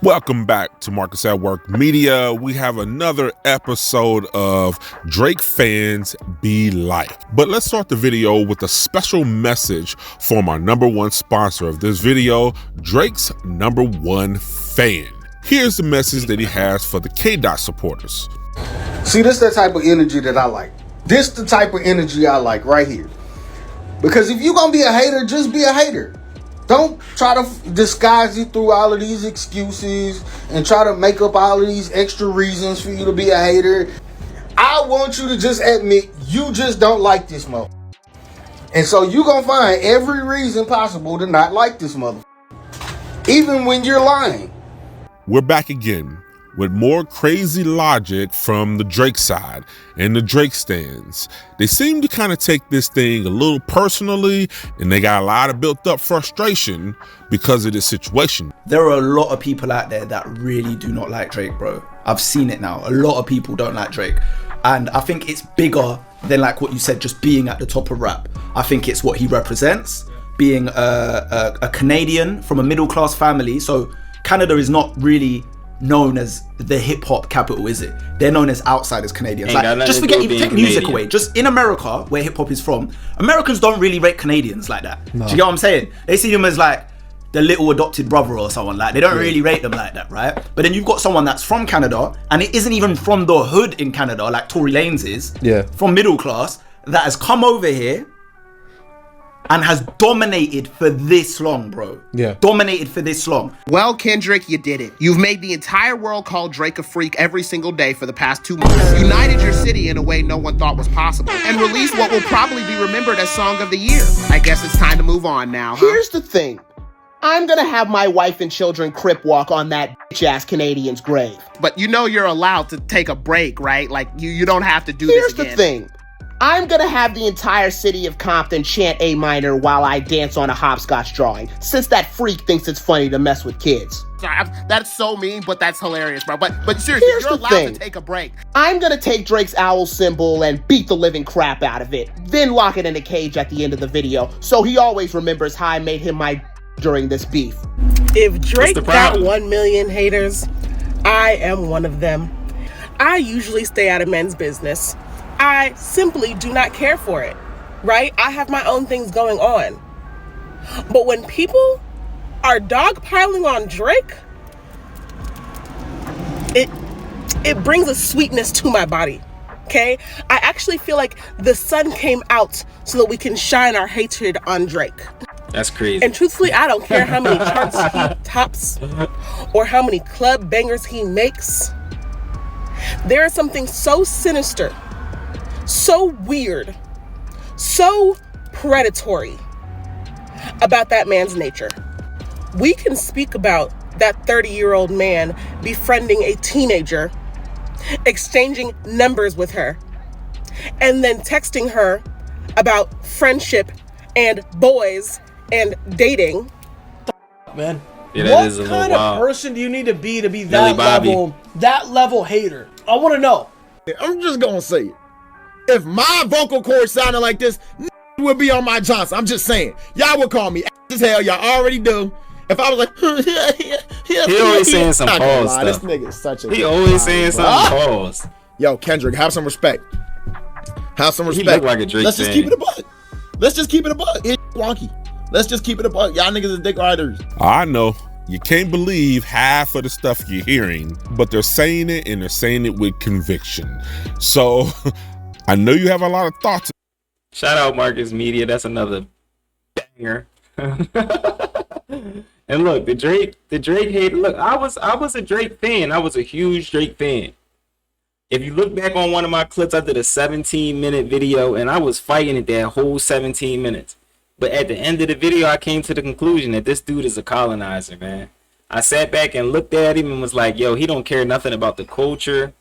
Welcome back to Marcus at Work Media. We have another episode of Drake Fans Be Like. But let's start the video with a special message from our number one sponsor of this video, Drake's number one fan. Here's the message that he has for the K-Dot supporters. See, this is the type of energy that I like. This the type of energy I like right here. Because if you're going to be a hater, just be a hater. Don't try to disguise it through all of these excuses and try to make up all of these extra reasons for you to be a hater. I want you to just admit you just don't like this mother. And so you're going to find every reason possible to not like this mother. Even when you're lying. We're back again with more crazy logic from the Drake side and the Drake stands. They seem to kind of take this thing a little personally, and they got a lot of built up frustration because of this situation. There are a lot of people out there that really do not like Drake, bro. I've seen it now. A lot of people don't like Drake. And I think it's bigger than like what you said, just being at the top of rap. I think it's what he represents, being a Canadian from a middle class family. So Canada is not really known as the hip hop capital, is it? They're known as outsiders, Canadians. Like, just forget, even take music away. Just in America, where hip hop is from, Americans don't really rate Canadians like that. No. Do you get what I'm saying? They see them as like the little adopted brother or someone. Like, they don't really rate them like that, right? But then you've got someone that's from Canada, and it isn't even from the hood in Canada, like Tory Lanez is, from middle class, that has come over here and has dominated for this long, bro. Dominated for this long. Well, Kendrick, you did it. You've made the entire world call Drake a freak every single day for the past 2 months. United your city in a way no one thought was possible. And released what will probably be remembered as Song of the Year. I guess it's time to move on now, huh? Here's the thing. I'm gonna have my wife and children crip walk on that bitch-ass Canadian's grave. But you know you're allowed to take a break, right? Like, you don't have to do this again. Here's the thing. I'm gonna have the entire city of Compton chant A minor while I dance on a hopscotch drawing, since that freak thinks it's funny to mess with kids. Sorry, that's so mean, but that's hilarious, bro. But seriously, you're allowed to take a break. I'm gonna take Drake's owl symbol and beat the living crap out of it, then lock it in a cage at the end of the video, so he always remembers how I made him my during this beef. If Drake got 1 million haters, I am one of them. I usually stay out of men's business. I simply do not care for it, right? I have my own things going on. But when people are dogpiling on Drake, it brings a sweetness to my body, okay? I actually feel like the sun came out so that we can shine our hatred on Drake. That's crazy. And truthfully, I don't care how many charts he tops or how many club bangers he makes. There is something so sinister, so weird, so predatory about that man's nature. We can speak about that 30-year-old man befriending a teenager, exchanging numbers with her, and then texting her about friendship and boys and dating. Man, yeah, what kind of person do you need to be that level hater? I want to know. I'm just gonna say it. If my vocal cords sounded like this, would be on my Johnson. I'm just saying. Y'all would call me as hell. Y'all already do. If I was like, he always saying some pause stuff. This nigga is such a. He always saying some pause. Yo, Kendrick, have some respect. Have some respect. He look like a Drake Let's just keep it a buck. Let's just keep it a buck. It's wonky. Let's just keep it a buck. Y'all niggas is dick riders. I know. You can't believe half of the stuff you're hearing, but they're saying it, and they're saying it with conviction. So I know you have a lot of thoughts. Shout out Marcus Media. That's another banger. And look, the Drake hate. Look, I was a Drake fan. I was a huge Drake fan. If you look back on one of my clips, I did a 17-minute video, and I was fighting it that whole 17 minutes. But at the end of the video, I came to the conclusion that this dude is a colonizer, man. I sat back and looked at him and was like, yo, he don't care nothing about the culture.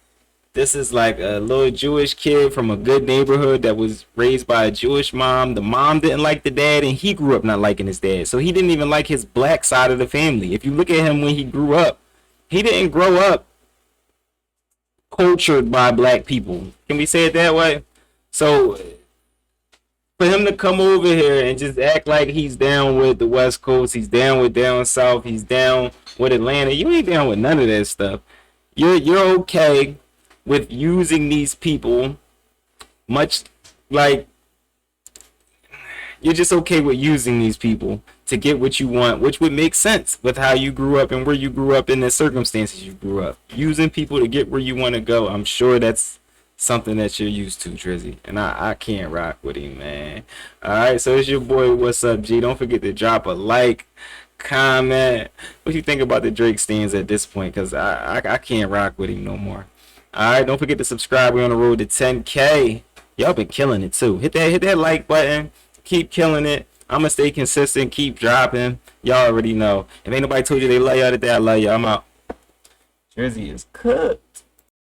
This is like a little Jewish kid from a good neighborhood that was raised by a Jewish mom. The mom didn't like the dad, and he grew up not liking his dad. So he didn't even like his black side of the family. If you look at him when he grew up, he didn't grow up cultured by black people. Can we say it that way? So For him to come over here and just act like he's down with the West Coast, he's down with down South, he's down with Atlanta. You ain't down with none of that stuff. You're okay with using these people, much like you're just okay with using these people to get what you want, which would make sense with how you grew up and where you grew up in the circumstances you grew up. Using people to get where you want to go. I'm sure that's something that you're used to, Drizzy. And I can't rock with him, man. Alright, so it's your boy, What's Up, G? Don't forget to drop a like, comment. What you think about the Drake stands at this point? Because I can't rock with him no more. Alright, don't forget to subscribe. We're on the road to 10K. Y'all been killing it too. Hit that like button. Keep killing it. I'm gonna stay consistent. Keep dropping. Y'all already know. If ain't nobody told you they love y'all today, I love you. I'm out. Drizzy is cooked.